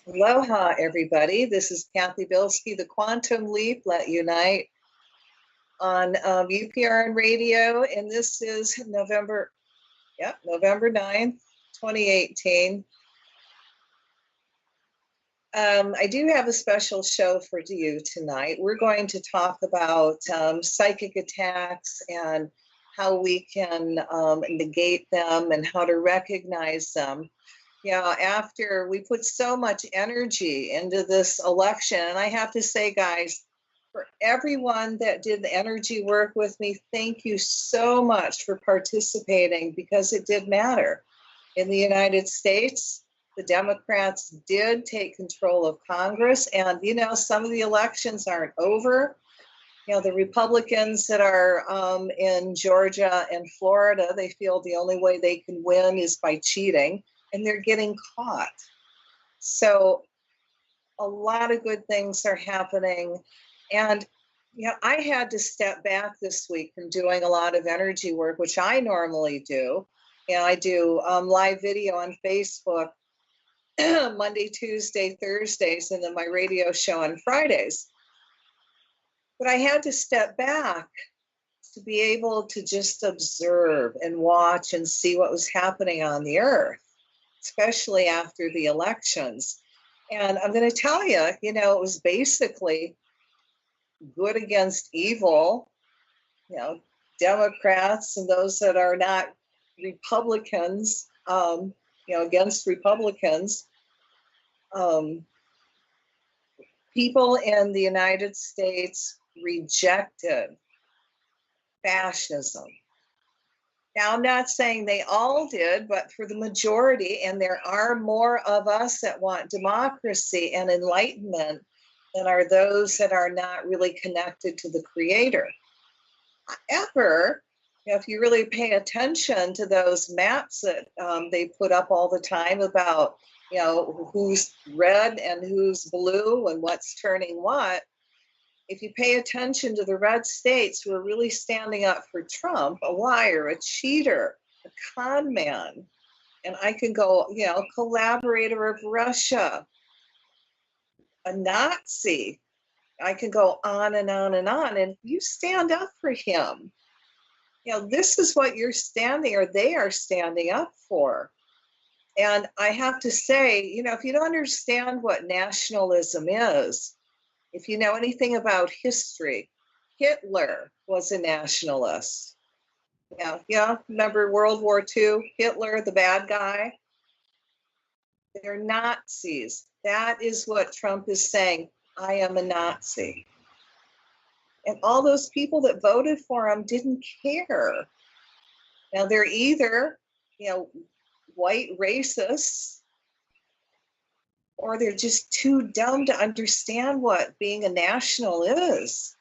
Aloha, everybody. This is Cathy Bilsky, the Quantum Leap, Let Unite on UPRN Radio, and this is November 9th, 2018. I do have a special show for you tonight. We're going to talk about psychic attacks and how we can negate them and how to recognize them. After we put so much energy into this election, and I have to say, guys, for everyone that did the energy work with me, thank you so much for participating, because it did matter. In the United States, the Democrats did take control of Congress, and, some of the elections aren't over. The Republicans that are in Georgia and Florida, they feel the only way they can win is by cheating, and they're getting caught. So a lot of good things are happening. And, I had to step back this week from doing a lot of energy work, which I normally do. I do live video on Facebook Monday, Tuesday, Thursdays, and then my radio show on Fridays. But I had to step back to be able to just observe and watch and see what was happening on the earth, especially after the elections. And I'm going to tell you, it was basically good against evil, Democrats and those that are not Republicans, against Republicans. People in the United States rejected fascism. Now, I'm not saying they all did, but for the majority, and there are more of us that want democracy and enlightenment than are those that are not really connected to the Creator. However, if you really pay attention to those maps that they put up all the time about, who's red and who's blue and what's turning what, if you pay attention to the red states who are really standing up for Trump, a liar, a cheater, a con man, and I can go, collaborator of Russia, a Nazi, I can go on and on and on, and you stand up for him. This is what you're standing, or they are standing up for. And I have to say, if you don't understand what nationalism is, if you know anything about history, Hitler was a nationalist. Remember World War II, Hitler, the bad guy? They're Nazis. That is what Trump is saying. I am a Nazi. And all those people that voted for him didn't care. Now, they're either, white racists, or they're just too dumb to understand what being a national is.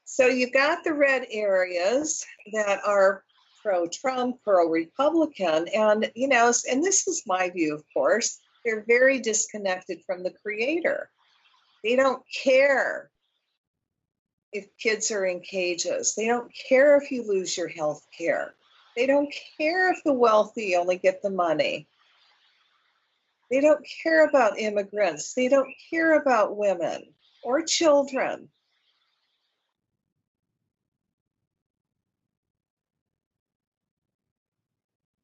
So you've got the red areas that are pro-Trump, pro-Republican, and, and this is my view, of course, they're very disconnected from the Creator. They don't care if kids are in cages. They don't care if you lose your health care. They don't care if the wealthy only get the money. They don't care about immigrants. They don't care about women or children.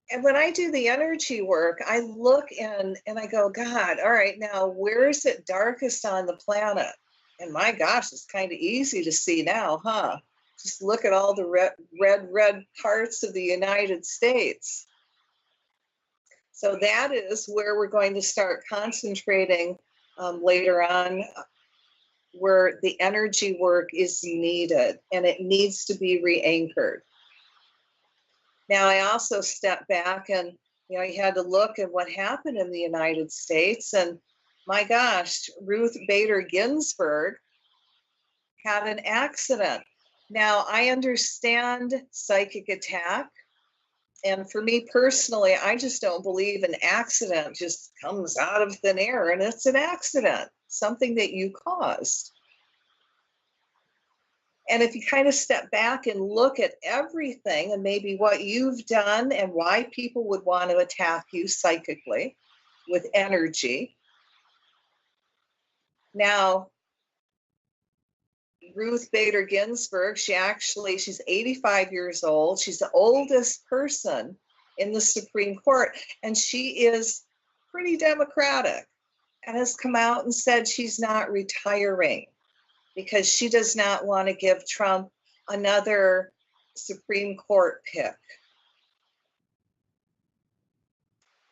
And when I do the energy work, I look and I go, God, all right, now where is it darkest on the planet? And my gosh, it's kind of easy to see now, huh? Just look at all the red parts of the United States. So that is where we're going to start concentrating later on, where the energy work is needed, and it needs to be re-anchored. Now, I also stepped back and, you had to look at what happened in the United States. And my gosh, Ruth Bader Ginsburg had an accident. Now, I understand psychic attack. And for me personally, I just don't believe an accident just comes out of thin air and it's an accident, something that you caused. And if you kind of step back and look at everything and maybe what you've done and why people would want to attack you psychically with energy. Now, Ruth Bader Ginsburg, she's 85 years old. She's the oldest person in the Supreme Court, and she is pretty democratic and has come out and said she's not retiring because she does not want to give Trump another Supreme Court pick.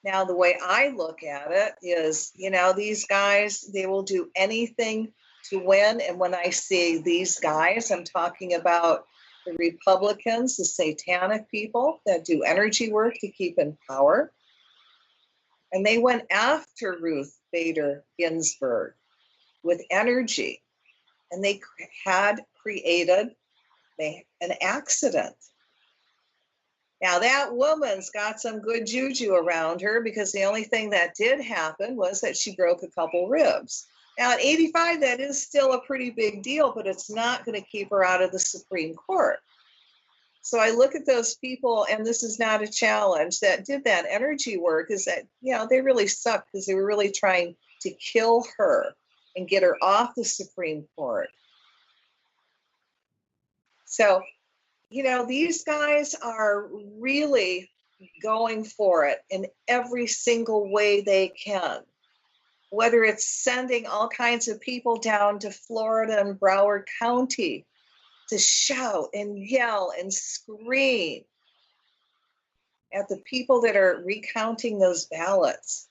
Now, the way I look at it is, these guys, they will do anything to win. And when I say these guys, I'm talking about the Republicans, the satanic people that do energy work to keep in power. And they went after Ruth Bader Ginsburg with energy. And they had created an accident. Now, that woman's got some good juju around her because the only thing that did happen was that she broke a couple ribs. Now, at 85, that is still a pretty big deal, but it's not going to keep her out of the Supreme Court. So I look at those people, and this is not a challenge, that did that energy work, is that, they really sucked because they were really trying to kill her and get her off the Supreme Court. So, these guys are really going for it in every single way they can. Whether it's sending all kinds of people down to Florida and Broward County to shout and yell and scream at the people that are recounting those ballots.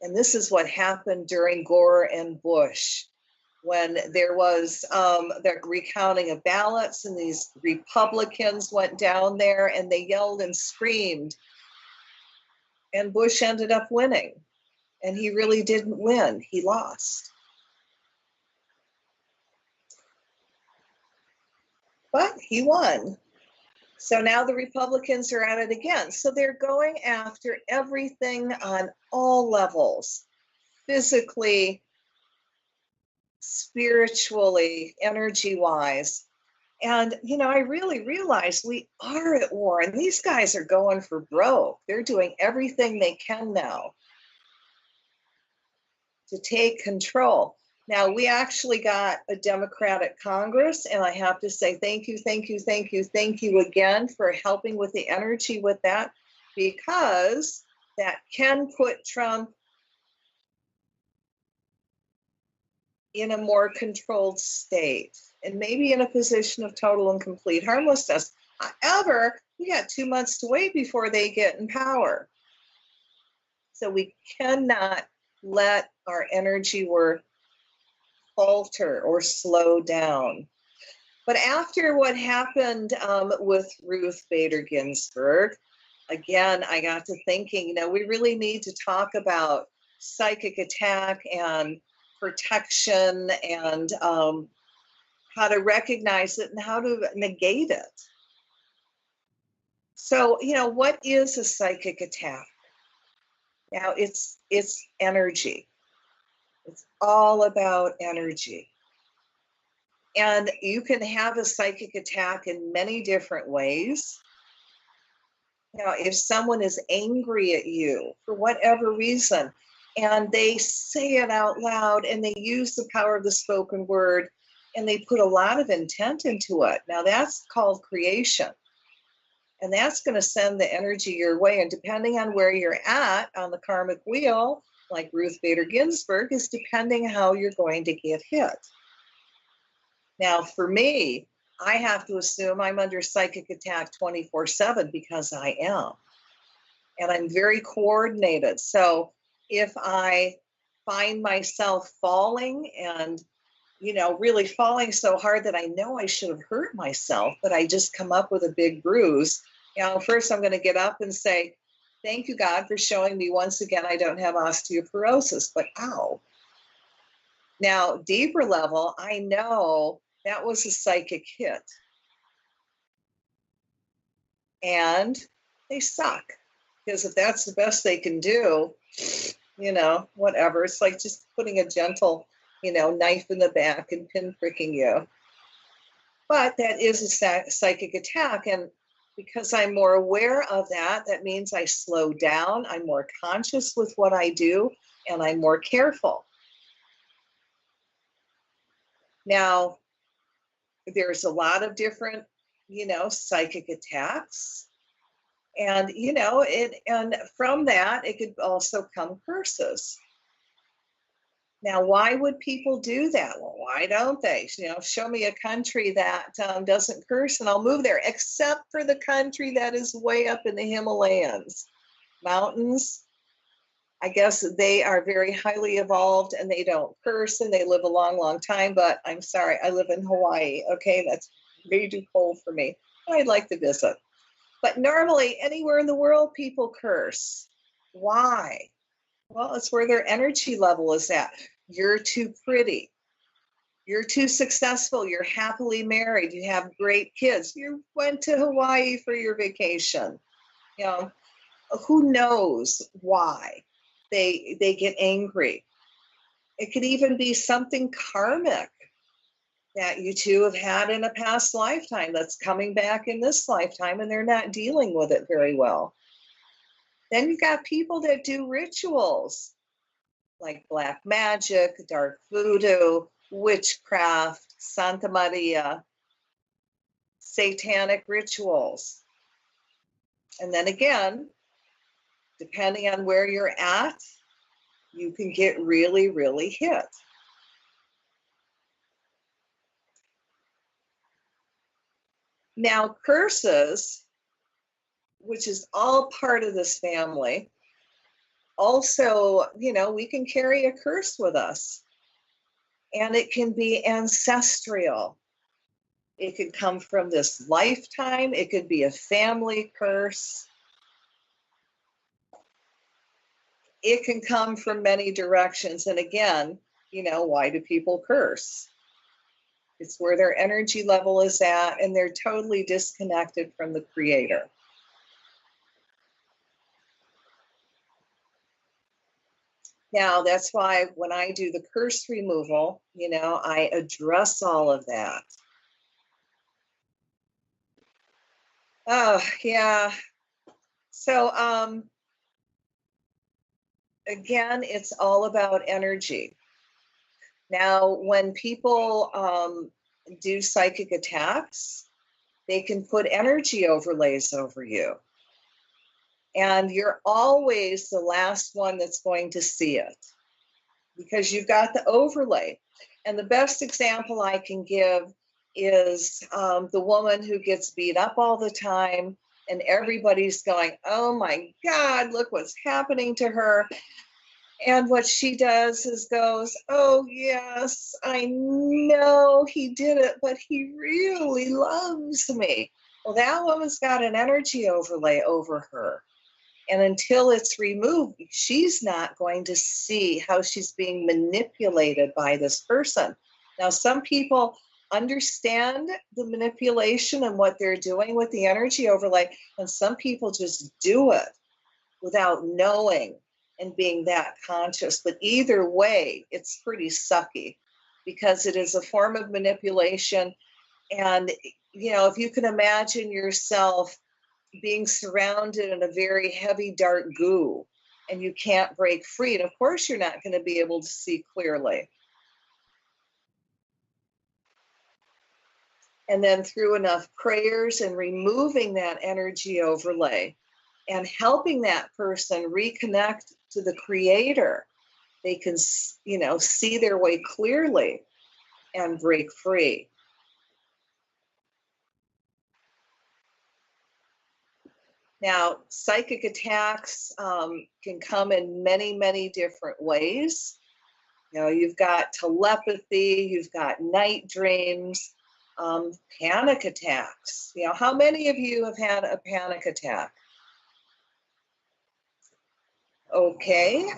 And this is what happened during Gore and Bush, when there was the recounting of ballots, and these Republicans went down there and they yelled and screamed. And Bush ended up winning. And he really didn't win. He lost. But he won. So now the Republicans are at it again. So they're going after everything on all levels, physically, spiritually, energy-wise. And, I really realize we are at war, and these guys are going for broke. They're doing everything they can now to take control. Now, we actually got a Democratic Congress, and I have to say thank you again for helping with the energy with that, because that can put Trump in a more controlled state and maybe in a position of total and complete harmlessness. However, we got 2 months to wait before they get in power. So we cannot let our energy work falter or slow down. But after what happened with Ruth Bader Ginsburg, again, I got to thinking, we really need to talk about psychic attack and protection and how to recognize it and how to negate it. So, what is a psychic attack? Now, it's energy. It's all about energy. And you can have a psychic attack in many different ways. Now, if someone is angry at you for whatever reason, and they say it out loud and they use the power of the spoken word and they put a lot of intent into it. Now, that's called creation. And that's going to send the energy your way. And depending on where you're at on the karmic wheel, like Ruth Bader Ginsburg, is depending how you're going to get hit. Now, for me, I have to assume I'm under psychic attack 24/7 because I am. And I'm very coordinated. So if I find myself falling and, really falling so hard that I know I should have hurt myself, but I just come up with a big bruise, first I'm going to get up and say, thank you, God, for showing me once again I don't have osteoporosis, but ow. Now, deeper level, I know that was a psychic hit. And they suck. Because if that's the best they can do, whatever. It's like just putting a gentle, knife in the back and pinpricking you. But that is a psychic attack. And because I'm more aware of that, that means I slow down, I'm more conscious with what I do, and I'm more careful. Now, there's a lot of different, psychic attacks. And, and from that, it could also come curses. Now, why would people do that? Well, why don't they? Show me a country that doesn't curse and I'll move there, except for the country that is way up in the Himalayas. Mountains, I guess they are very highly evolved and they don't curse and they live a long, long time. But I'm sorry, I live in Hawaii. Okay, that's way too cold for me. I'd like to visit. But normally, anywhere in the world, people curse. Why? Well, it's where their energy level is at. You're too pretty. You're too successful. You're happily married. You have great kids. You went to Hawaii for your vacation. Who knows why they get angry? It could even be something karmic that you two have had in a past lifetime that's coming back in this lifetime, and they're not dealing with it very well. Then you've got people that do rituals like black magic, dark voodoo, witchcraft, Santa Maria, satanic rituals. And then again, depending on where you're at, you can get really, really hit. Now, curses, which is all part of this family, also, we can carry a curse with us. And it can be ancestral. It could come from this lifetime. It could be a family curse. It can come from many directions. And again, why do people curse? It's where their energy level is at, and they're totally disconnected from the Creator. Now, that's why when I do the curse removal, I address all of that. Oh, yeah. So, again, it's all about energy. Now, when people do psychic attacks, they can put energy overlays over you. And you're always the last one that's going to see it because you've got the overlay. And the best example I can give is the woman who gets beat up all the time and everybody's going, oh my God, look what's happening to her. And what she does is goes, oh yes, I know he did it, but he really loves me. Well, that woman's got an energy overlay over her. And until it's removed, she's not going to see how she's being manipulated by this person. Now, some people understand the manipulation and what they're doing with the energy overlay, and some people just do it without knowing and being that conscious. But either way, it's pretty sucky because it is a form of manipulation. And, if you can imagine yourself being surrounded in a very heavy, dark goo, and you can't break free. And of course, you're not going to be able to see clearly. And then through enough prayers and removing that energy overlay and helping that person reconnect to the Creator, they can, see their way clearly and break free. Now, psychic attacks can come in many, many different ways. You've got telepathy, you've got night dreams, panic attacks. How many of you have had a panic attack? Okay,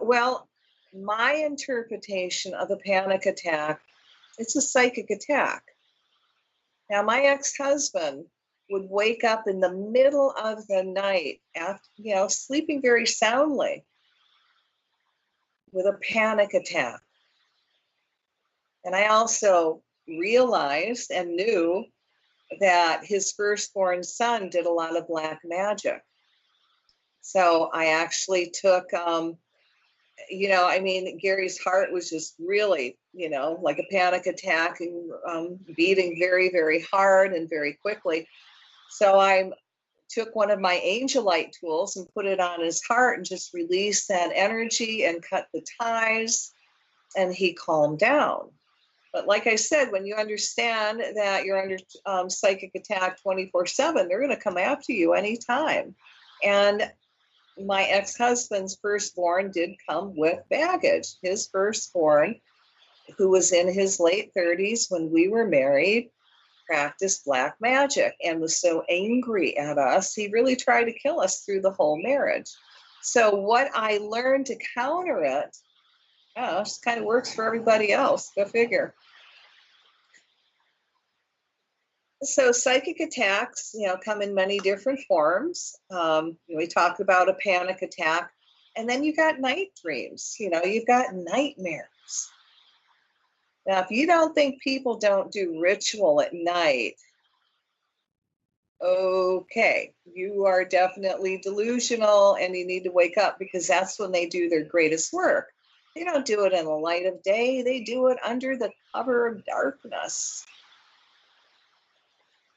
well, my interpretation of a panic attack, it's a psychic attack. Now, my ex-husband would wake up in the middle of the night after, sleeping very soundly with a panic attack. And I also, realized and knew that his firstborn son did a lot of black magic. So I actually took, Gary's heart was just really, like a panic attack and beating very, very hard and very quickly. So I took one of my angel light tools and put it on his heart and just released that energy and cut the ties, and he calmed down. But like I said, when you understand that you're under psychic attack 24/7, they're going to come after you anytime. And my ex-husband's firstborn did come with baggage. His firstborn, who was in his late 30s when we were married, practiced black magic and was so angry at us, he really tried to kill us through the whole marriage. So what I learned to counter it, just kind of works for everybody else. Go figure. So psychic attacks, come in many different forms. We talked about a panic attack, and then you got night dreams. You've got nightmares. Now, if you don't think people don't do ritual at night, okay, you are definitely delusional and you need to wake up, because that's when they do their greatest work. They don't do it in the light of day. They do it under the cover of darkness.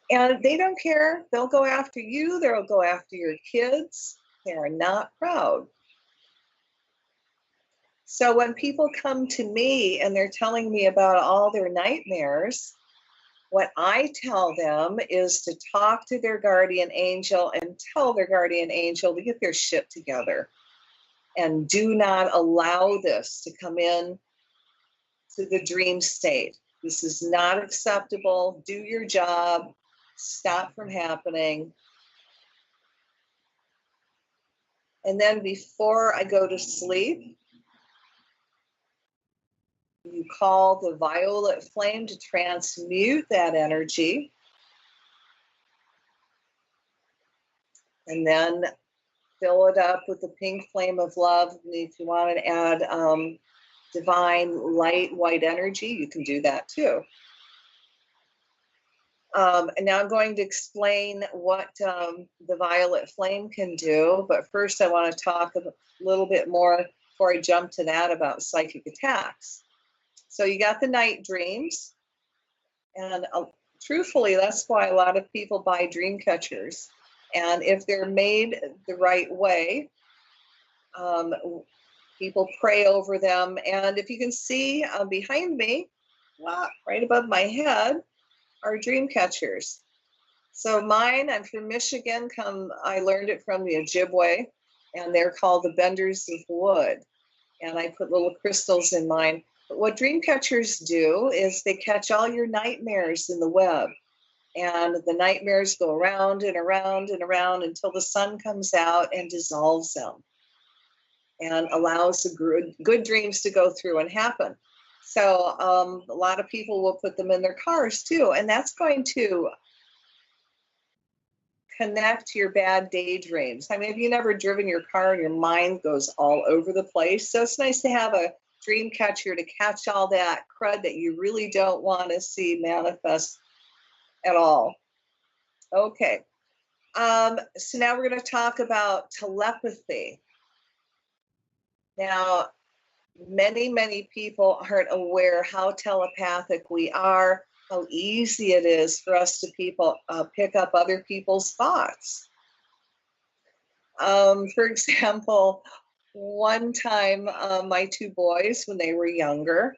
And they don't care. They'll go after you. They'll go after your kids. They are not proud. So when people come to me and they're telling me about all their nightmares, what I tell them is to talk to their guardian angel and tell their guardian angel to get their shit together. And do not allow this to come in to the dream state. This is not acceptable. Do your job. Stop from happening. And then before I go to sleep, you call the violet flame to transmute that energy. And then fill it up with the pink flame of love. And if you want to add divine light white energy, you can do that too. And now I'm going to explain what the violet flame can do. But first I want to talk a little bit more before I jump to that about psychic attacks. So you got the night dreams. And truthfully, that's why a lot of people buy dream catchers. And if they're made the right way, people pray over them. And if you can see behind me, right above my head, are dream catchers. So mine, I'm from Michigan. I learned it from the Ojibwe, and they're called the benders of wood. And I put little crystals in mine. But what dream catchers do is they catch all your nightmares in the web. And the nightmares go around and around and around until the sun comes out and dissolves them and allows the good dreams to go through and happen. So a lot of people will put them in their cars too, and that's going to connect to your bad daydreams. I mean, have you never driven your car and your mind goes all over the place? So it's nice to have a dream catcher to catch all that crud that you really don't want to see manifest at all. Okay. So now we're going to talk about telepathy. Now, many people aren't aware how telepathic we are, how easy it is for us to pick up other people's thoughts. For example, one time, my two boys, when they were younger,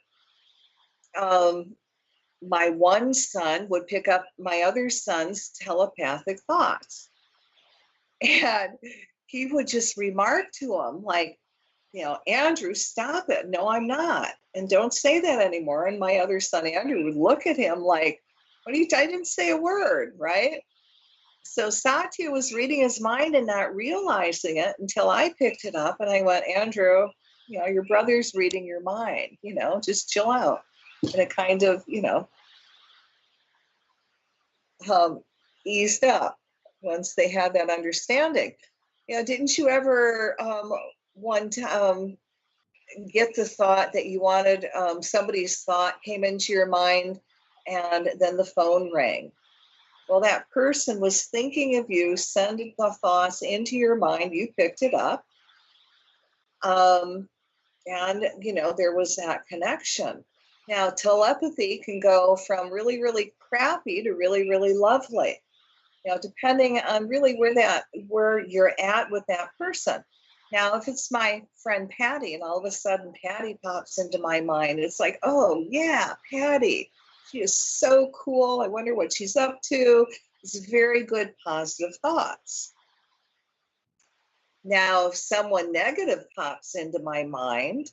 my one son would pick up my other son's telepathic thoughts. And he would just remark to him like, Andrew, stop it. No, I'm not. And don't say that anymore. And my other son, Andrew, would look at him like, I didn't say a word, right? So Satya was reading his mind and not realizing it until I picked it up and I went, Andrew, your brother's reading your mind, just chill out. And it kind of, eased up once they had that understanding. Didn't you ever get the thought that you wanted, somebody's thought came into your mind And then the phone rang. Well, that person was thinking of you, sending the thoughts into your mind. You picked it up. And, there was that connection. Now, telepathy can go from really, really crappy to really, really lovely, depending on really where you're at with that person. Now, if it's my friend Patty and all of a sudden Patty pops into my mind, it's like, oh, yeah, Patty. She is so cool. I wonder what she's up to. It's very good, positive thoughts. Now, if someone negative pops into my mind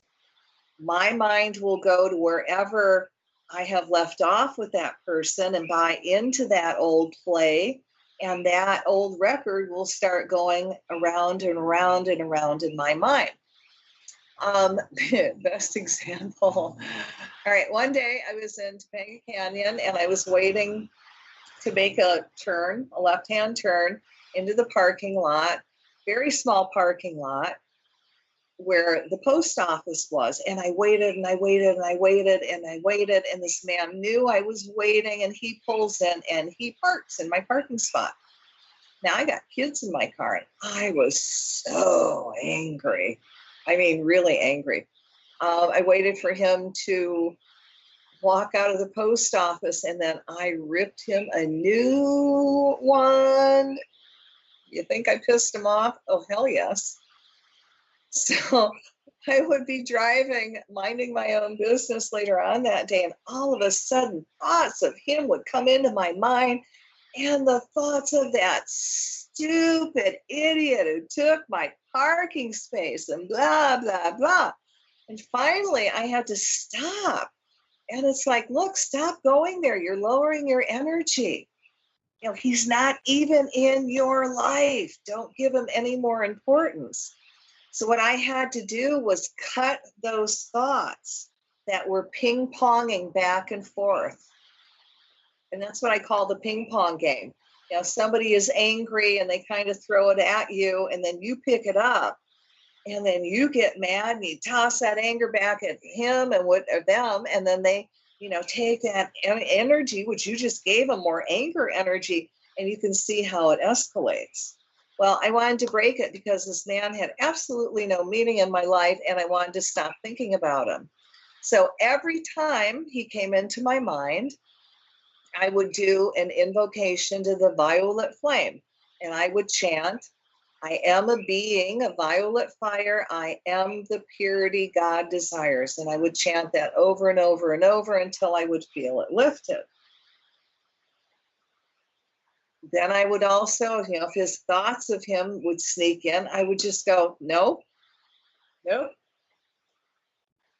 will go to wherever I have left off with that person and buy into that old play. And that old record will start going around and around and around in my mind. Best example. All right, one day I was in Topanga Canyon and I was waiting to make a left-hand turn into the parking lot, very small parking lot, where the post office was. And I waited and I waited and I waited and I waited. And this man knew I was waiting and he pulls in and he parks in my parking spot. Now I got kids in my car and I was so angry. I mean, really angry. I waited for him to walk out of the post office and then I ripped him a new one. You think I pissed him off? Oh, hell yes. So I would be driving, minding my own business later on that day, and all of a sudden thoughts of him would come into my mind, and the thoughts of that stupid idiot who took my parking space and blah, blah, blah. And finally, I had to stop. And it's like, look, stop going there. You're lowering your energy. He's not even in your life. Don't give him any more importance. So what I had to do was cut those thoughts that were ping-ponging back and forth. And that's what I call the ping pong game. Somebody is angry and they kind of throw it at you and then you pick it up and then you get mad and you toss that anger back at him and or them. And then they, take that energy, which you just gave them, more anger energy, and you can see how it escalates. Well, I wanted to break it because this man had absolutely no meaning in my life and I wanted to stop thinking about him. So every time he came into my mind, I would do an invocation to the violet flame and I would chant, I am a being, a violet fire. I am the purity God desires. And I would chant that over and over and over until I would feel it lifted. Then I would also, if his thoughts of him would sneak in, I would just go, nope,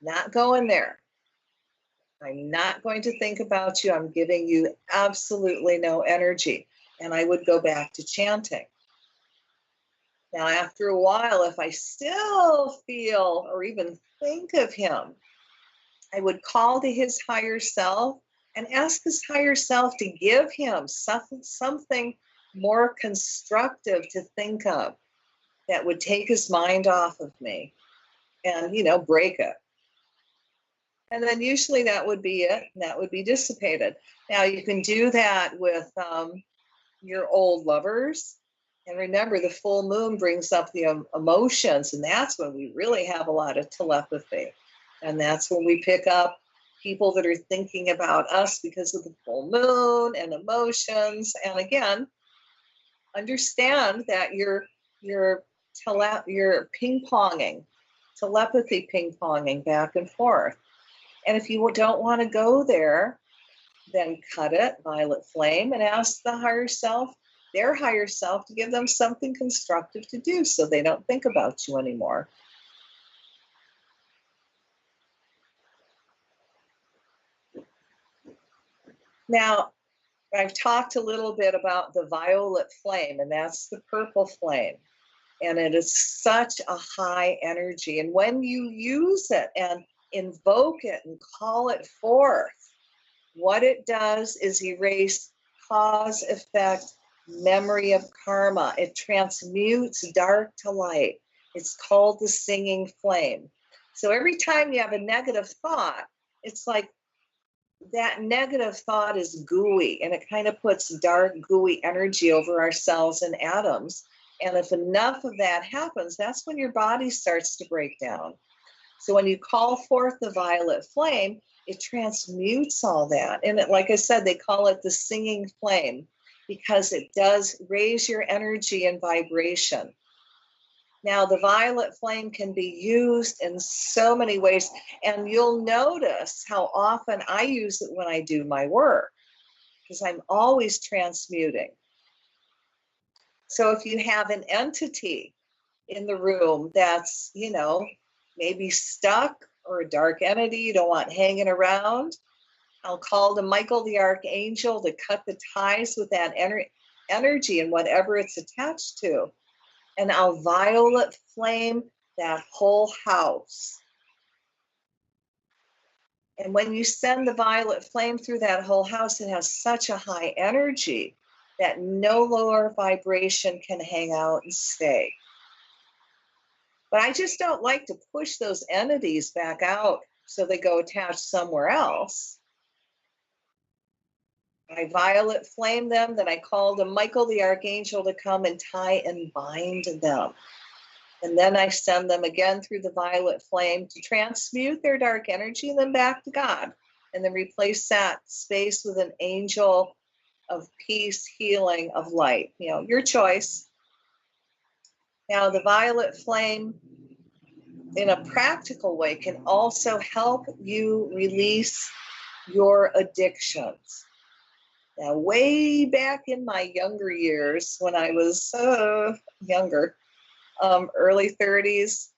not going there. I'm not going to think about you. I'm giving you absolutely no energy. And I would go back to chanting. Now, after a while, if I still feel or even think of him, I would call to his higher self and ask his higher self to give him something more constructive to think of that would take his mind off of me and, break it. And then usually that would be it, and that would be dissipated. Now, you can do that with your old lovers. And remember, the full moon brings up the emotions, and that's when we really have a lot of telepathy. And that's when we pick up people that are thinking about us because of the full moon and emotions. And again, understand that you're ping-ponging, telepathy ping-ponging back and forth. And if you don't want to go there, then cut it, violet flame, and ask the higher self, their higher self, to give them something constructive to do so they don't think about you anymore. Now, I've talked a little bit about the violet flame, and that's the purple flame. And it is such a high energy. And when you use it and invoke it and call it forth, what it does is erase cause, effect, memory of karma. It transmutes dark to light. It's called the singing flame. So every time you have a negative thought, it's like that negative thought is gooey, and it kind of puts dark, gooey energy over our cells and atoms. And if enough of that happens, that's when your body starts to break down. So when you call forth the violet flame, it transmutes all that. And it, like I said, they call it the singing flame because it does raise your energy and vibration. Now, the violet flame can be used in so many ways, and you'll notice how often I use it when I do my work, because I'm always transmuting. So if you have an entity in the room that's, maybe stuck, or a dark entity you don't want hanging around, I'll call to Michael the Archangel to cut the ties with that energy and whatever it's attached to. And I'll violet flame that whole house. And when you send the violet flame through that whole house, it has such a high energy that no lower vibration can hang out and stay. But I just don't like to push those entities back out so they go attached somewhere else. I violet flame them, then I call to Michael the Archangel to come and tie and bind them. And then I send them again through the violet flame to transmute their dark energy and then back to God. And then replace that space with an angel of peace, healing, of light. Your choice. Now, the violet flame, in a practical way, can also help you release your addictions. Now, way back in my younger years, when I was younger, early 30s,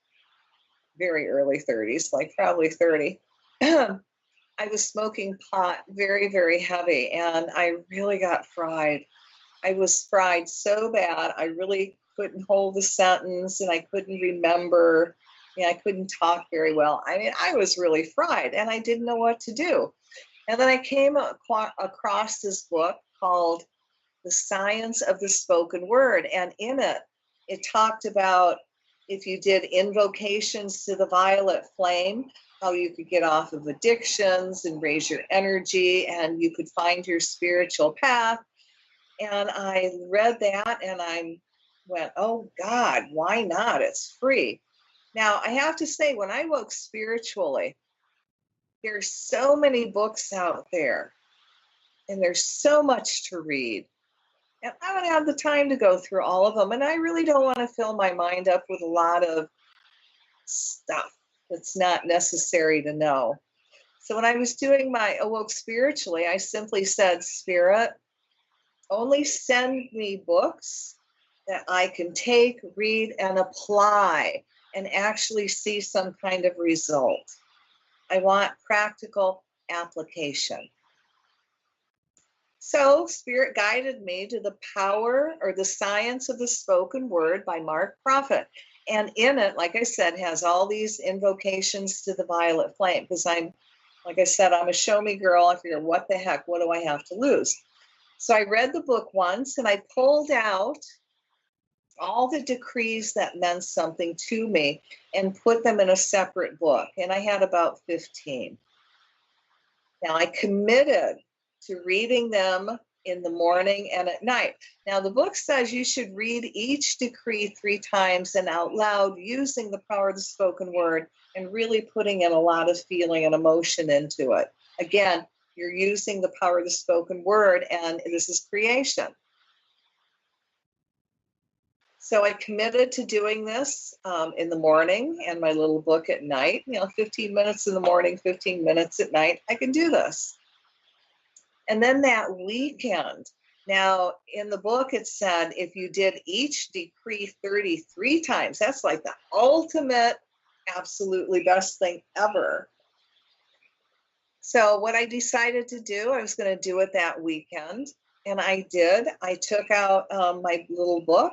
very early 30s, like probably 30, I was smoking pot very, very heavy, and I really got fried. I was fried so bad, I really couldn't hold a sentence, and I couldn't remember. I couldn't talk very well. I mean, I was really fried, and I didn't know what to do. And then I came across this book called The Science of the Spoken Word, and in it, it talked about if you did invocations to the violet flame, how you could get off of addictions and raise your energy, and you could find your spiritual path. And I read that, and I went, oh God, why not? It's free. Now, I have to say, when I woke spiritually, there's so many books out there, and there's so much to read. And I don't have the time to go through all of them, and I really don't want to fill my mind up with a lot of stuff that's not necessary to know. So when I was doing my Awoke Spiritually, I simply said, Spirit, only send me books that I can take, read, and apply, and actually see some kind of result. I want practical application. So Spirit guided me to The Power or the Science of the Spoken Word by Mark Prophet. And in it, like I said, has all these invocations to the violet flame, because like I said, I'm a show me girl. I figure, what the heck, what do I have to lose? So I read the book once, and I pulled out all the decrees that meant something to me and put them in a separate book. And I had about 15. Now, I committed to reading them in the morning and at night. Now, the book says you should read each decree 3 times and out loud, using the power of the spoken word and really putting in a lot of feeling and emotion into it. Again, you're using the power of the spoken word, and this is creation. So I committed to doing this in the morning and my little book at night. 15 minutes in the morning, 15 minutes at night. I can do this. And then that weekend, now in the book it said if you did each decree 33 times, that's like the ultimate, absolutely best thing ever. So what I decided to do, I was going to do it that weekend. And I did. I took out my little book,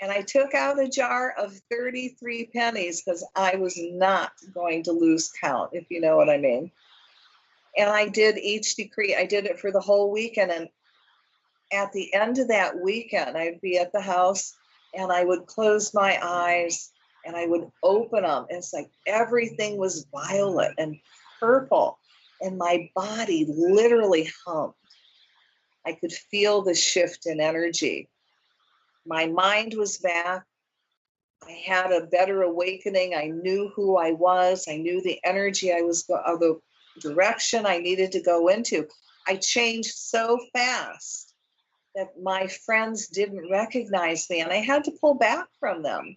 and I took out a jar of 33 pennies because I was not going to lose count, if you know what I mean. And I did each decree. I did it for the whole weekend. And at the end of that weekend, I'd be at the house, and I would close my eyes, and I would open them. And it's like everything was violet and purple. and my body literally hummed. I could feel the shift in energy. My mind was back. I had a better awakening. I knew who I was. I knew the energy the direction I needed to go into. I changed so fast that my friends didn't recognize me, and I had to pull back from them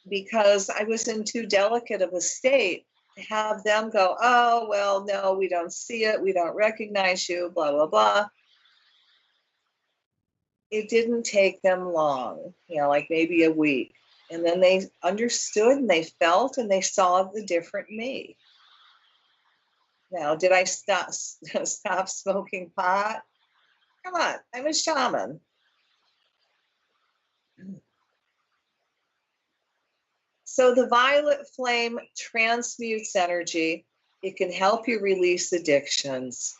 because I was in too delicate of a state to have them go, oh, well, no, we don't see it. We don't recognize you, blah, blah, blah. It didn't take them long, like maybe a week. And then they understood and they felt and they saw the different me. Now, did I stop smoking pot? Come on, I'm a shaman. So the violet flame transmutes energy. It can help you release addictions,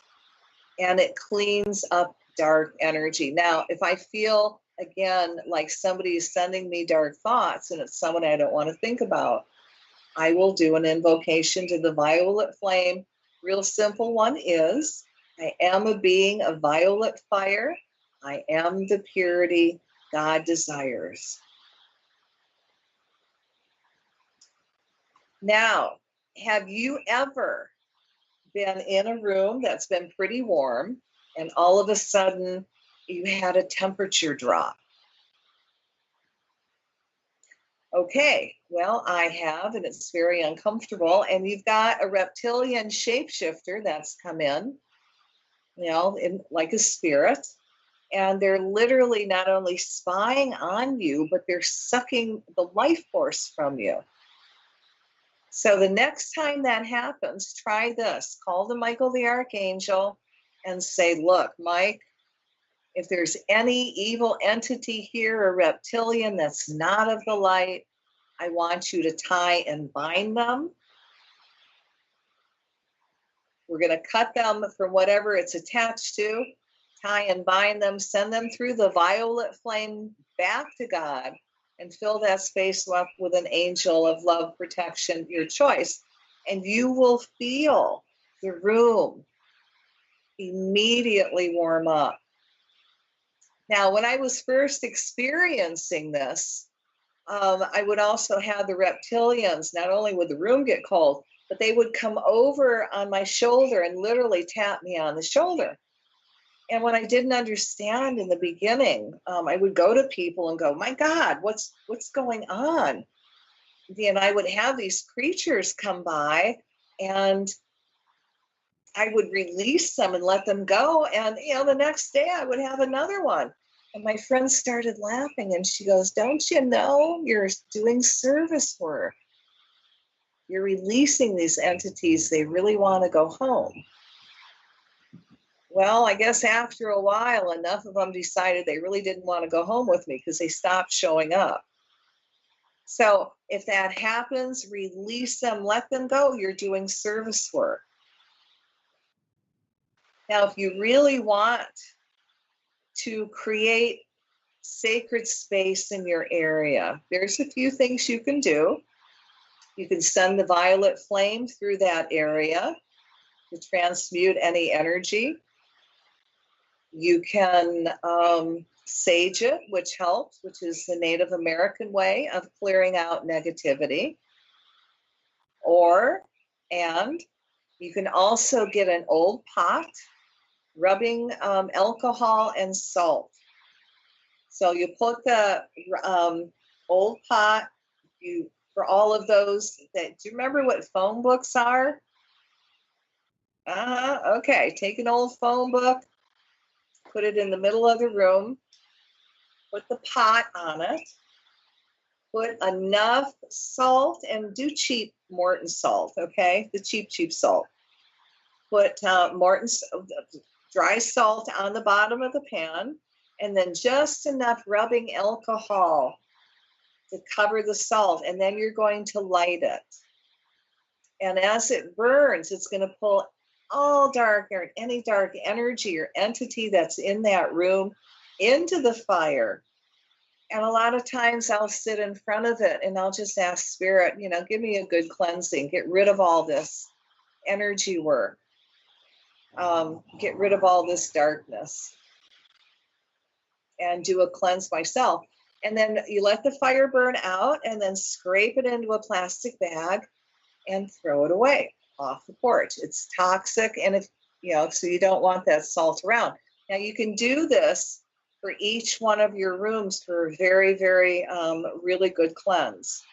and it cleans up dark energy. Now, if I feel, again, like somebody is sending me dark thoughts and it's someone I don't want to think about, I will do an invocation to the violet flame. Real simple one is, I am a being of violet fire. I am the purity God desires. Now, have you ever been in a room that's been pretty warm and all of a sudden you had a temperature drop? Okay, well, I have, and it's very uncomfortable. And you've got a reptilian shapeshifter that's come in, like a spirit. And they're literally not only spying on you, but they're sucking the life force from you. So the next time that happens, try this. Call to Michael the Archangel and say, look, Mike, if there's any evil entity here, a reptilian that's not of the light, I want you to tie and bind them. We're going to cut them from whatever it's attached to, tie and bind them, send them through the violet flame back to God, and fill that space up with an angel of love, protection, your choice. And you will feel the room immediately warm up. Now, when I was first experiencing this, I would also have the reptilians, not only would the room get cold, but they would come over on my shoulder and literally tap me on the shoulder. And when I didn't understand in the beginning, I would go to people and go, my God, what's going on? And I would have these creatures come by and I would release them and let them go. And, the next day I would have another one. And my friend started laughing and she goes, don't you know you're doing service work? You're releasing these entities. They really want to go home. Well, I guess after a while, enough of them decided they really didn't want to go home with me because they stopped showing up. So if that happens, release them, let them go. You're doing service work. Now, if you really want to create sacred space in your area, there's a few things you can do. You can send the violet flame through that area to transmute any energy. You can sage it, which helps, which is the Native American way of clearing out negativity. And you can also get an old pot, rubbing alcohol and salt. So you put the old pot, for all of those, do you remember what phone books are? Okay, take an old phone book, put it in the middle of the room, put the pot on it, put enough salt, and do cheap Morton salt, okay? The cheap salt. Put dry salt on the bottom of the pan, and then just enough rubbing alcohol to cover the salt, and then you're going to light it. And as it burns, it's going to pull all dark or any dark energy or entity that's in that room into the fire. And a lot of times I'll sit in front of it and I'll just ask Spirit, give me a good cleansing, get rid of all this energy work. get rid of all this darkness and do a cleanse myself. And then you let the fire burn out and then scrape it into a plastic bag and throw it away off the porch. It's toxic, and if so you don't want that salt around. Now you can do this for each one of your rooms for a very, very really good cleanse.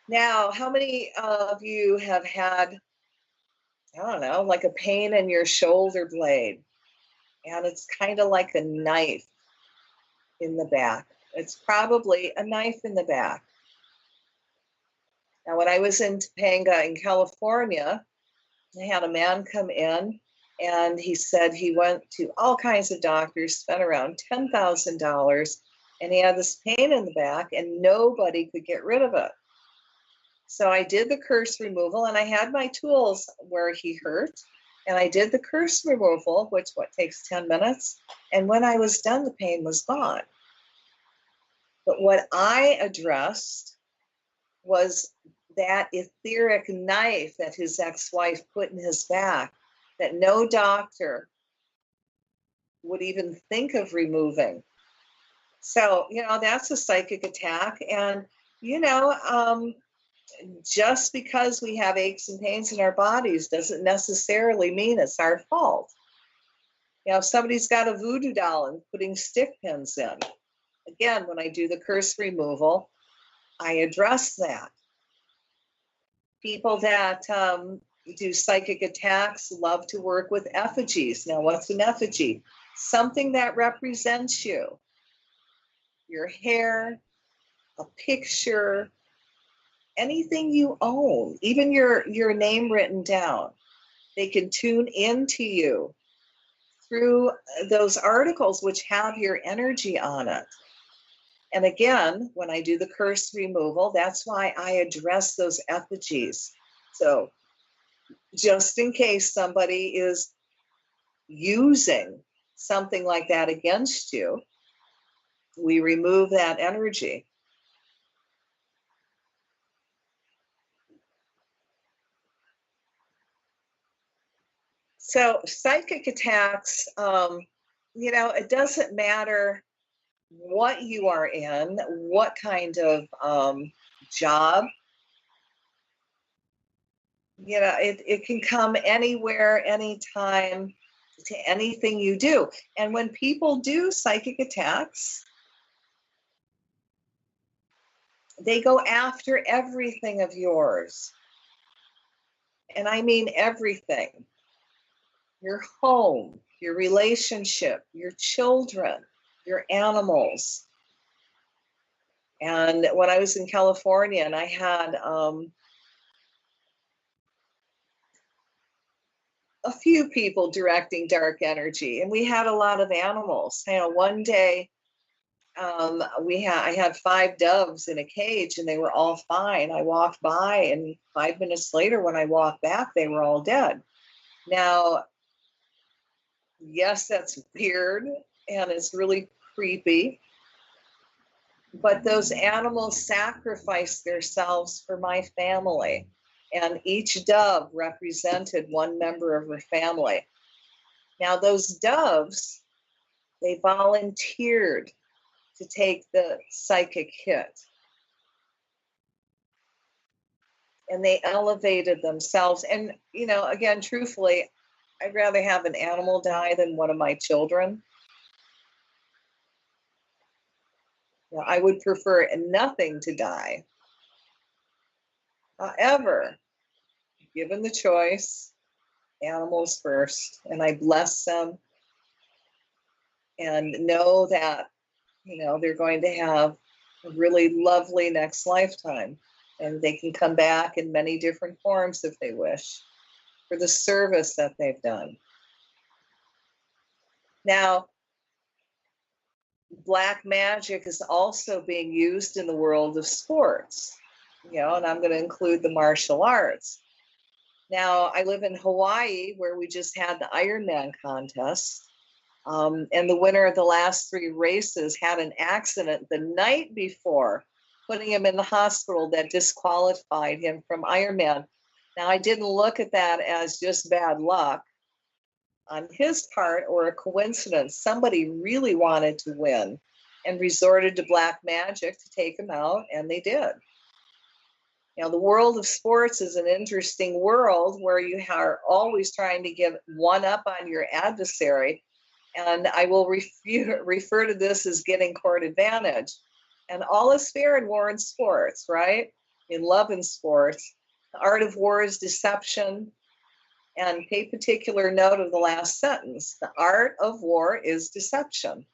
Now, how many of you have had, I don't know, like a pain in your shoulder blade, and it's kind of like a knife in the back? It's probably a knife in the back. Now, when I was in Topanga in California, I had a man come in, and he said he went to all kinds of doctors, spent around $10,000, and he had this pain in the back, and nobody could get rid of it. So I did the curse removal, and I had my tools where he hurt, and I did the curse removal, which takes 10 minutes. And when I was done, the pain was gone. But what I addressed was that etheric knife that his ex-wife put in his back that no doctor would even think of removing. So, that's a psychic attack. And, just because we have aches and pains in our bodies doesn't necessarily mean it's our fault. If somebody's got a voodoo doll and putting stick pins in, again, when I do the curse removal, I address that. People that do psychic attacks love to work with effigies. Now, what's an effigy? Something that represents you. Your hair, a picture, anything you own, even your name written down. They can tune into you through those articles which have your energy on it. And again, when I do the curse removal, that's why I address those effigies. So just in case somebody is using something like that against you, we remove that energy. So psychic attacks, it doesn't matter what you are in, what kind of job. It can come anywhere, anytime, to anything you do. And when people do psychic attacks, they go after everything of yours. And I mean everything. Your home, your relationship, your children, your animals. And when I was in California, and I had a few people directing dark energy, and we had a lot of animals. One day I had 5 doves in a cage, and they were all fine. I walked by, and 5 minutes later, when I walked back, they were all dead. Now, yes, that's weird, and it's really creepy. But those animals sacrificed themselves for my family. And each dove represented one member of her family. Now, those doves, they volunteered to take the psychic hit. And they elevated themselves. And, again, truthfully, I'd rather have an animal die than one of my children. I would prefer nothing to die. However, given the choice, animals first, and I bless them and know that, they're going to have a really lovely next lifetime, and they can come back in many different forms if they wish for the service that they've done. Now, black magic is also being used in the world of sports, and I'm going to include the martial arts. Now, I live in Hawaii, where we just had the Ironman contest, and the winner of the last 3 races had an accident the night before, putting him in the hospital that disqualified him from Ironman. Now, I didn't look at that as just bad luck on his part or a coincidence. Somebody really wanted to win and resorted to black magic to take him out, and they did. Now, the world of sports is an interesting world where you are always trying to give one up on your adversary. And I will refer to this as getting court advantage. And all is fair in war and sports, right? In love and sports. The art of war is deception. And pay particular note of the last sentence. The art of war is deception.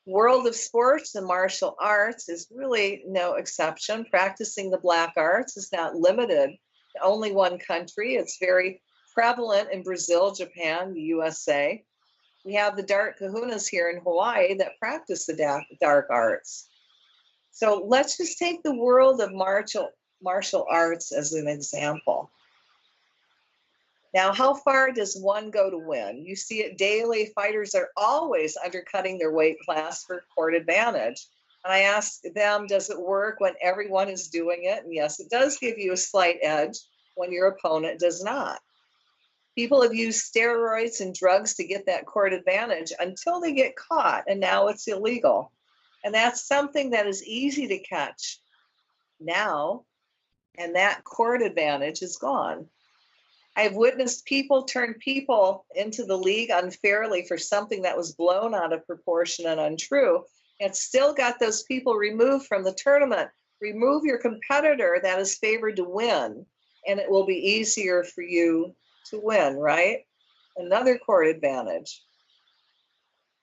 World of sports and martial arts is really no exception. Practicing the black arts is not limited to only one country. It's very prevalent in Brazil, Japan, the USA. We have the dark kahunas here in Hawaii that practice the dark arts. So let's just take the world of martial arts as an example. Now, how far does one go to win? You see it daily. Fighters are always undercutting their weight class for court advantage. And I ask them, does it work when everyone is doing it? And yes, it does give you a slight edge when your opponent does not. People have used steroids and drugs to get that court advantage until they get caught, and now it's illegal. And that's something that is easy to catch now, and that court advantage is gone. I've witnessed people turn people into the league unfairly for something that was blown out of proportion and untrue, and still got those people removed from the tournament. Remove your competitor that is favored to win, and it will be easier for you to win, right? Another court advantage.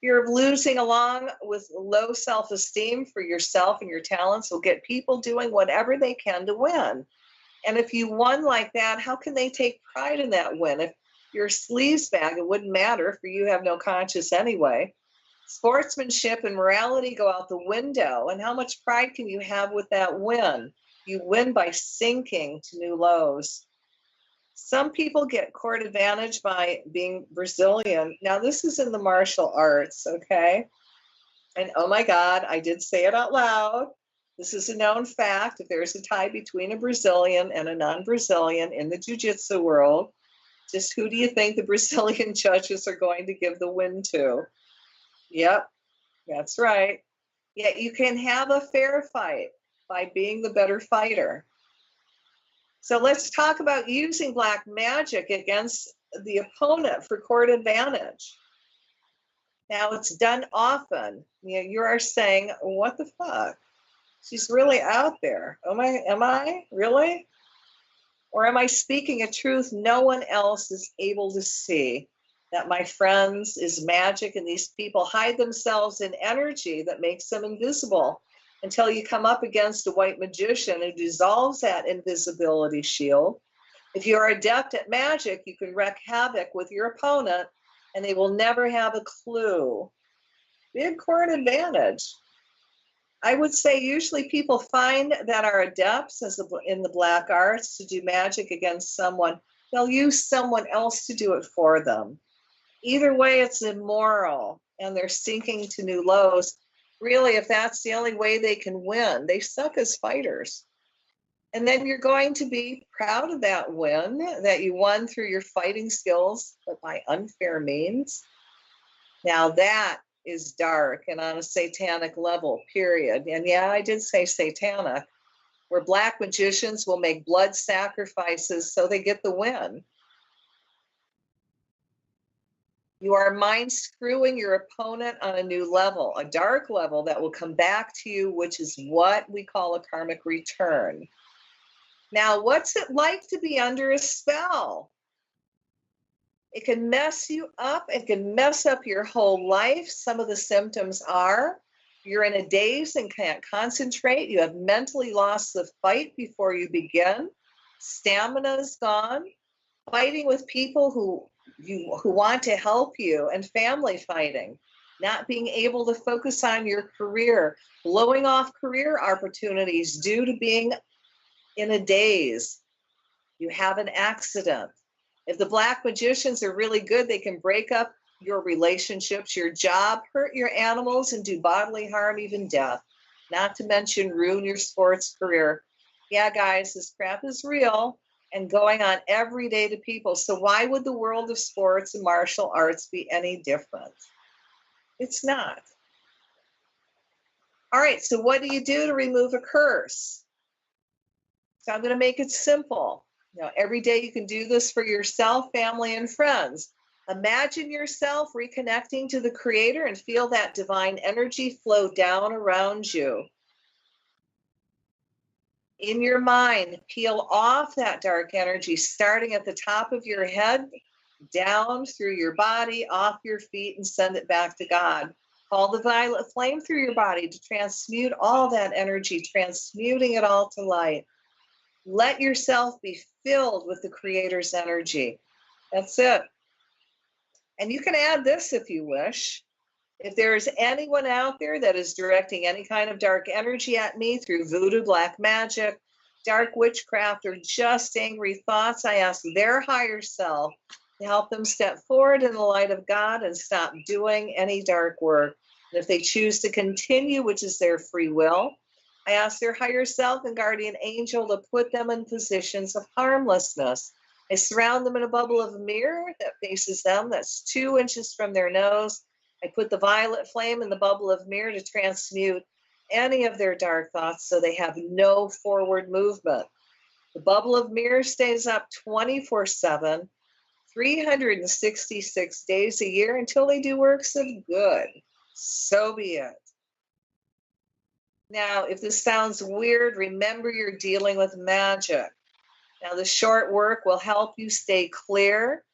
Fear of losing along with low self-esteem for yourself and your talents will get people doing whatever they can to win. And if you won like that, how can they take pride in that win? If you're a sleazebag, it wouldn't matter, for you have no conscience anyway. Sportsmanship and morality go out the window. And how much pride can you have with that win? You win by sinking to new lows. Some people get court advantage by being Brazilian. Now, this is in the martial arts, okay? And oh my God, I did say it out loud. This is a known fact. If there's a tie between a Brazilian and a non-Brazilian in the jiu-jitsu world, just who do you think the Brazilian judges are going to give the win to? Yep, that's right. Yet you can have a fair fight by being the better fighter. So let's talk about using black magic against the opponent for court advantage. Now, it's done often. You are saying, what the fuck? She's really out there. Am I really? Or am I speaking a truth no one else is able to see? That, my friends, is magic, and these people hide themselves in energy that makes them invisible until you come up against a white magician who dissolves that invisibility shield. If you are adept at magic, you can wreak havoc with your opponent, and they will never have a clue. Big court advantage. I would say usually people find that are adepts in the black arts to do magic against someone. They'll use someone else to do it for them. Either way, it's immoral, and they're sinking to new lows. Really, if that's the only way they can win, they suck as fighters. And then you're going to be proud of that win, that you won through your fighting skills, but by unfair means. Now that is dark and on a satanic level, period. And yeah, I did say satanic, where black magicians will make blood sacrifices so they get the win. You are mind screwing your opponent on a new level, a dark level that will come back to you, which is what we call a karmic return. Now, what's it like to be under a spell? It can mess you up. It can mess up your whole life. Some of the symptoms are you're in a daze and can't concentrate. You have mentally lost the fight before you begin. Stamina is gone. Fighting with people who want to help you, and family fighting. Not being able to focus on your career. Blowing off career opportunities due to being in a daze. You have an accident. If the black magicians are really good, they can break up your relationships, your job, hurt your animals, and do bodily harm, even death. Not to mention ruin your sports career. Yeah, guys, this crap is real. and going on every day to people. So why would the world of sports and martial arts be any different? It's not. All right, so what do you do to remove a curse? So I'm going to make it simple. Every day you can do this for yourself, family, and friends. Imagine yourself reconnecting to the Creator and feel that divine energy flow down around you. In your mind, peel off that dark energy, starting at the top of your head, down through your body, off your feet, and send it back to God. Call the violet flame through your body to transmute all that energy, transmuting it all to light. Let yourself be filled with the Creator's energy. That's it. And you can add this if you wish. If there is anyone out there that is directing any kind of dark energy at me through voodoo, black magic, dark witchcraft, or just angry thoughts, I ask their higher self to help them step forward in the light of God and stop doing any dark work. And if they choose to continue, which is their free will, I ask their higher self and guardian angel to put them in positions of harmlessness. I surround them in a bubble of mirror that faces them, that's 2 inches from their nose. I put the violet flame in the bubble of mirror to transmute any of their dark thoughts so they have no forward movement. The bubble of mirror stays up 24/7, 366 days a year until they do works of good. So be it. Now, if this sounds weird, remember you're dealing with magic. Now, the short work will help you stay clear.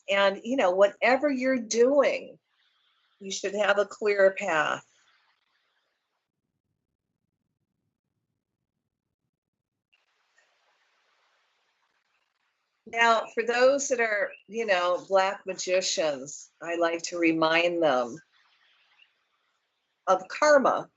And, whatever you're doing, you should have a clear path. Now, for those that are, black magicians, I like to remind them of karma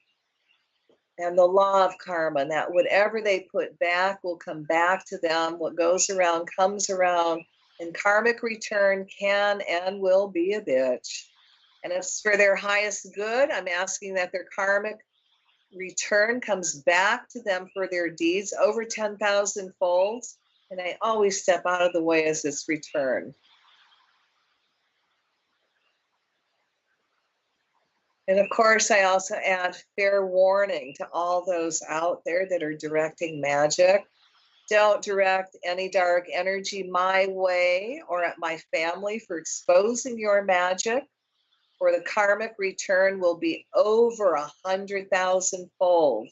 and the law of karma, and that whatever they put back will come back to them. What goes around comes around, and karmic return can and will be a bitch. And if it's for their highest good, I'm asking that their karmic return comes back to them for their deeds over 10,000 folds. And I always step out of the way as this return. And of course, I also add fair warning to all those out there that are directing magic. Don't direct any dark energy my way or at my family for exposing your magic, or the karmic return will be over 100,000 fold.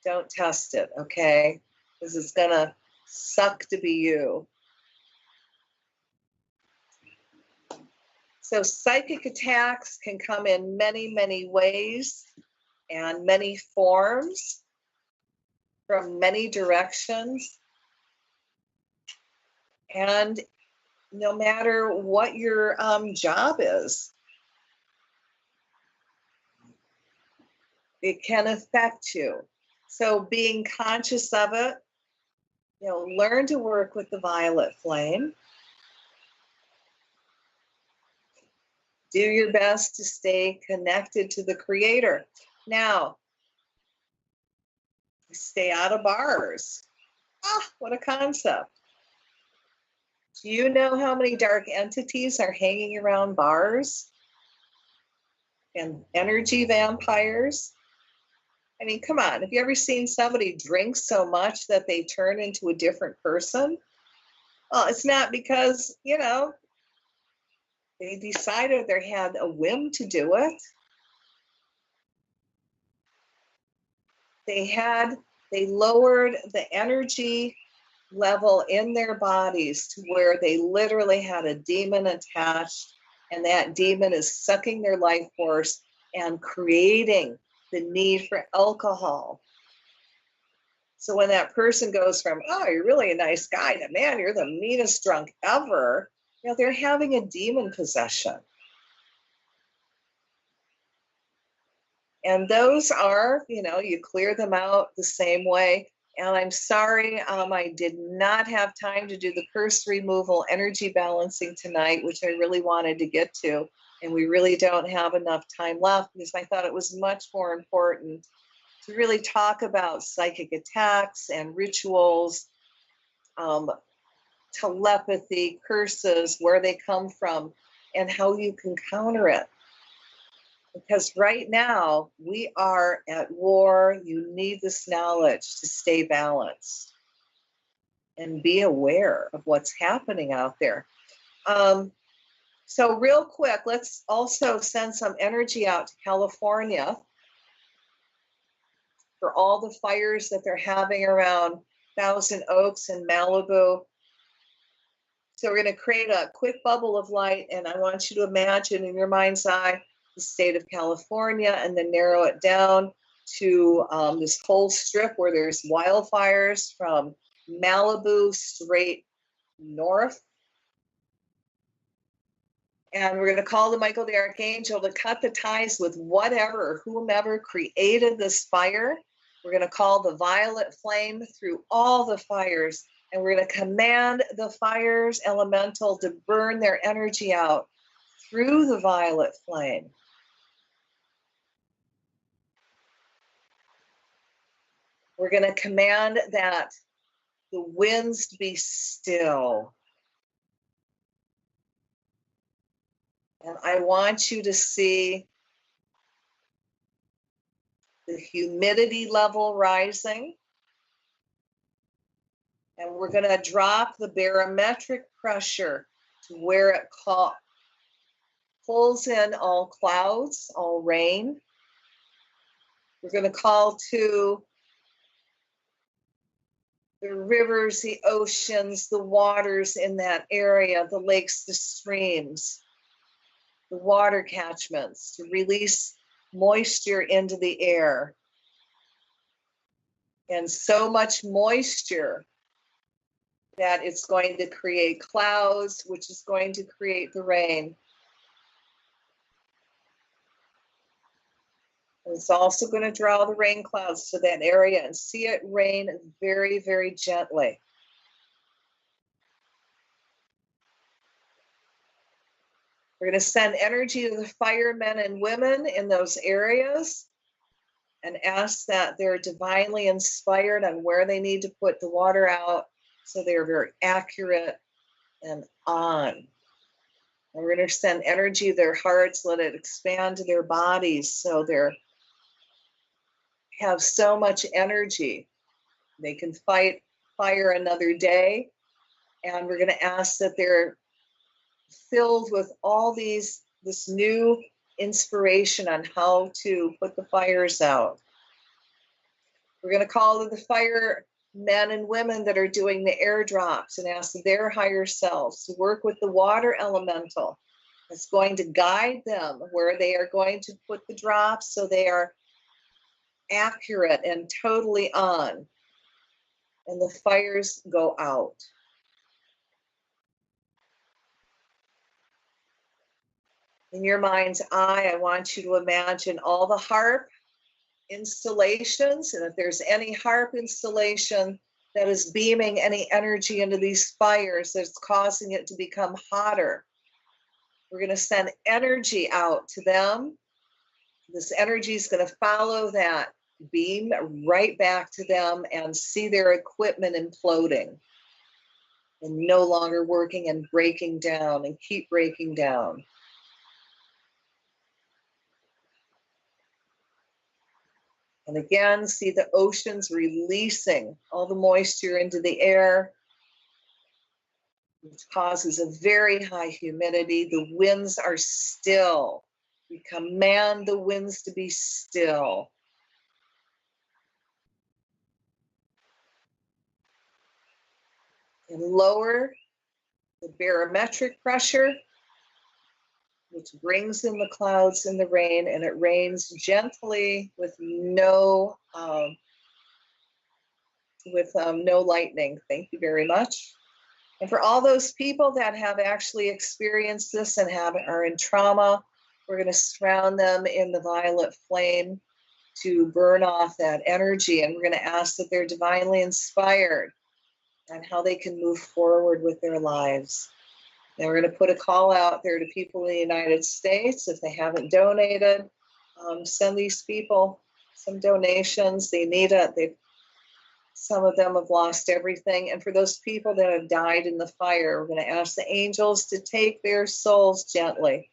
Don't test it, okay? Because it's gonna suck to be you. So psychic attacks can come in many, many ways and many forms from many directions. And no matter what your job is, it can affect you. So being conscious of it, learn to work with the violet flame. Do your best to stay connected to the Creator. Now, stay out of bars. What a concept. Do you know how many dark entities are hanging around bars? And energy vampires? I mean, come on. Have you ever seen somebody drink so much that they turn into a different person? Well, it's not because, they decided they had a whim to do it. They lowered the energy level in their bodies to where they literally had a demon attached, and that demon is sucking their life force and creating the need for alcohol. So when that person goes from, oh, you're really a nice guy, to, man, you're the meanest drunk ever, they're having a demon possession. And those are, you clear them out the same way. And I'm sorry, I did not have time to do the curse removal energy balancing tonight, which I really wanted to get to. And we really don't have enough time left because I thought it was much more important to really talk about psychic attacks and rituals telepathy, curses, where they come from, and how you can counter it. Because right now we are at war. You need this knowledge to stay balanced and be aware of what's happening out there. So real quick, let's also send some energy out to California for all the fires that they're having around Thousand Oaks and Malibu. So we're going to create a quick bubble of light, and I want you to imagine in your mind's eye the state of California, and then narrow it down to this whole strip where there's wildfires from Malibu straight north. And we're going to call the Michael the Archangel to cut the ties with whatever or whomever created this fire. We're going to call the violet flame through all the fires, and we're going to command the fire's elemental to burn their energy out through the violet flame. We're going to command that the winds to be still. And I want you to see the humidity level rising. And we're going to drop the barometric pressure to where it pulls in all clouds, all rain. We're going to call to the rivers, the oceans, the waters in that area, the lakes, the streams, the water catchments, to release moisture into the air. And so much moisture that it's going to create clouds, which is going to create the rain. And it's also going to draw the rain clouds to that area and see it rain very, very gently. We're going to send energy to the firemen and women in those areas and ask that they're divinely inspired on where they need to put the water out so they're very accurate and on. And we're going to send energy to their hearts, let it expand to their bodies so they're have so much energy. They can fight fire another day. And we're going to ask that they're filled with all this new inspiration on how to put the fires out. We're going to call to the fire men and women that are doing the airdrops and ask their higher selves to work with the water elemental. It's going to guide them where they are going to put the drops so they are accurate and totally on, and the fires go out. In your mind's eye, I want you to imagine all the harp installations, and if there's any harp installation that is beaming any energy into these fires that's causing it to become hotter, we're going to send energy out to them. This energy is going to follow that beam right back to them and see their equipment imploding and no longer working and breaking down and keep breaking down. And again, see the oceans releasing all the moisture into the air, which causes a very high humidity. The winds are still. We command the winds to be still. And lower the barometric pressure, which brings in the clouds and the rain, and it rains gently with no lightning. Thank you very much. And for all those people that have actually experienced this and are in trauma, we're going to surround them in the violet flame to burn off that energy, and we're going to ask that they're divinely inspired on how they can move forward with their lives. And we're going to put a call out there to people in the United States. If they haven't donated, send these people some donations. They need it. They've Some of them have lost everything. And for those people that have died in the fire, we're going to ask the angels to take their souls gently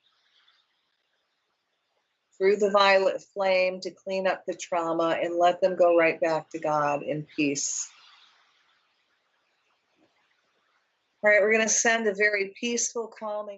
through the violet flame to clean up the trauma and let them go right back to God in peace. All right, we're going to send a very peaceful, calming